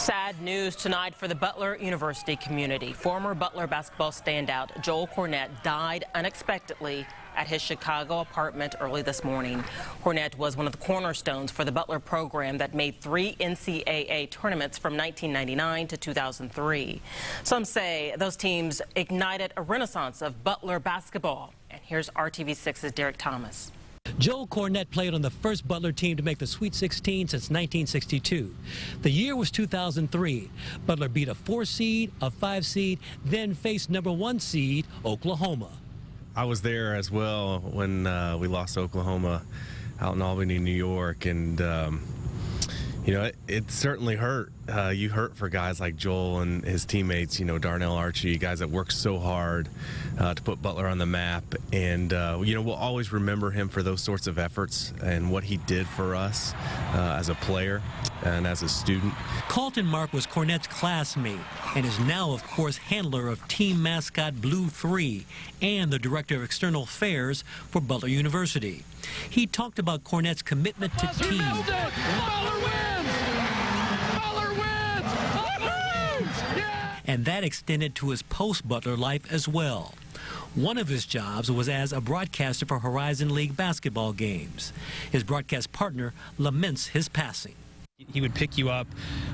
Sad news tonight for the Butler University community. Former Butler basketball standout Joel Cornette died unexpectedly at his Chicago apartment early this morning. Cornette was one of the cornerstones for the Butler program that made 3 NCAA tournaments from 1999 to 2003. Some say those teams ignited a renaissance of Butler basketball. And here's RTV6's Derek Thomas. Joel Cornette played on the first Butler team to make the Sweet 16 since 1962. The year was 2003. Butler beat a 4 seed, a 5 seed, then faced number 1 seed, Oklahoma. I was there as well when we lost to Oklahoma out in Albany, New York, and you know, it certainly hurt. You hurt for guys like Joel and his teammates, you know, Darnell Archie, guys that worked so hard to put Butler on the map. And, you know, we'll always remember him for those sorts of efforts and what he did for us as a player and as a student. Carlton Mark was Cornette's classmate and is now, of course, handler of team mascot Blue 3 and the director of external affairs for Butler University. He talked about Cornette's commitment to team. And that extended to his post-Butler life as well. One of his jobs was as a broadcaster for Horizon League basketball games. His broadcast partner laments his passing. He would pick you up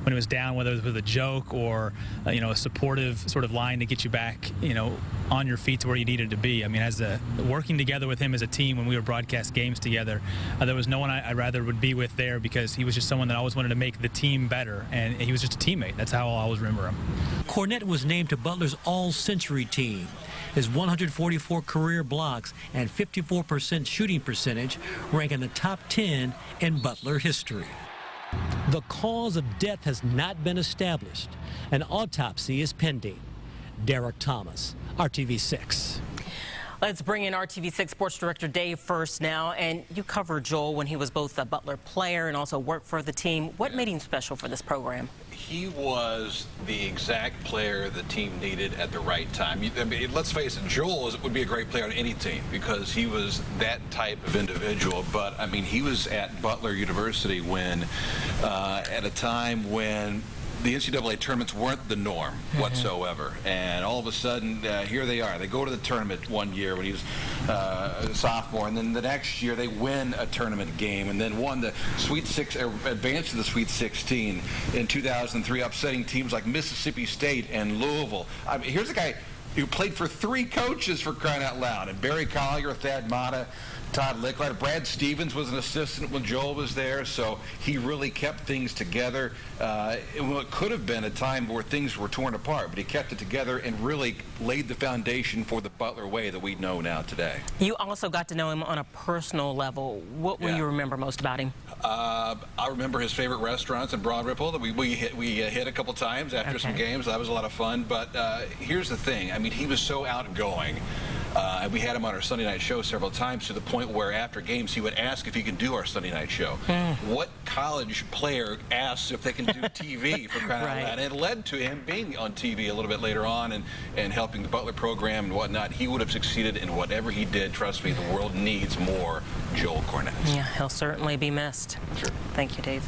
when it was down, whether it was with a joke or, you know, a supportive sort of line to get you back, you know, on your feet to where you needed to be. I mean, working together with him as a team when we would broadcast games together, there was no one I'd rather would be with there because he was just someone that always wanted to make the team better, and he was just a teammate. That's how I'll always remember him. Cornette was named to Butler's all-century team. His 144 career blocks and 54% shooting percentage rank in the top 10 in Butler history. The cause of death has not been established. An autopsy is pending. Derek Thomas, RTV6. Let's bring in RTV6 Sports Director Dave first now. And you covered Joel when he was both a Butler player and also worked for the team. What made him special for this program? He was the exact player the team needed at the right time. I mean, let's face it, Joel would be a great player on any team because he was that type of individual. But, I mean, he was at Butler University when, at a time when the NCAA tournaments weren't the norm whatsoever. And all of a sudden, here they are. They go to the tournament one year when he was a sophomore, and then the next year they win a tournament game and then won the Sweet Six, or advanced to the Sweet 16 in 2003, upsetting teams like Mississippi State and Louisville. I mean, here's a guy who played for 3 coaches, for crying out loud, and Barry Collier, Thad Matta, Todd Licklider. Brad Stevens was an assistant when Joel was there, so he really kept things together. It could have been a time where things were torn apart, but he kept it together and really laid the foundation for the Butler way that we know now today. You also got to know him on a personal level. What will you remember most about him? I remember his favorite restaurants in Broad Ripple that we hit a couple times after some games. That was a lot of fun. But here's the thing. I mean, he was so outgoing. And we had him on our Sunday night show several times, to the point where after games he would ask if he can do our Sunday night show. What college player asks if they can do TV, for crying out loud? And it led to him being on TV a little bit later on and helping the Butler program and whatnot. He would have succeeded in whatever he did. Trust me, the world needs more Joel Cornette. Yeah, he'll certainly be missed. Sure. Thank you, Dave.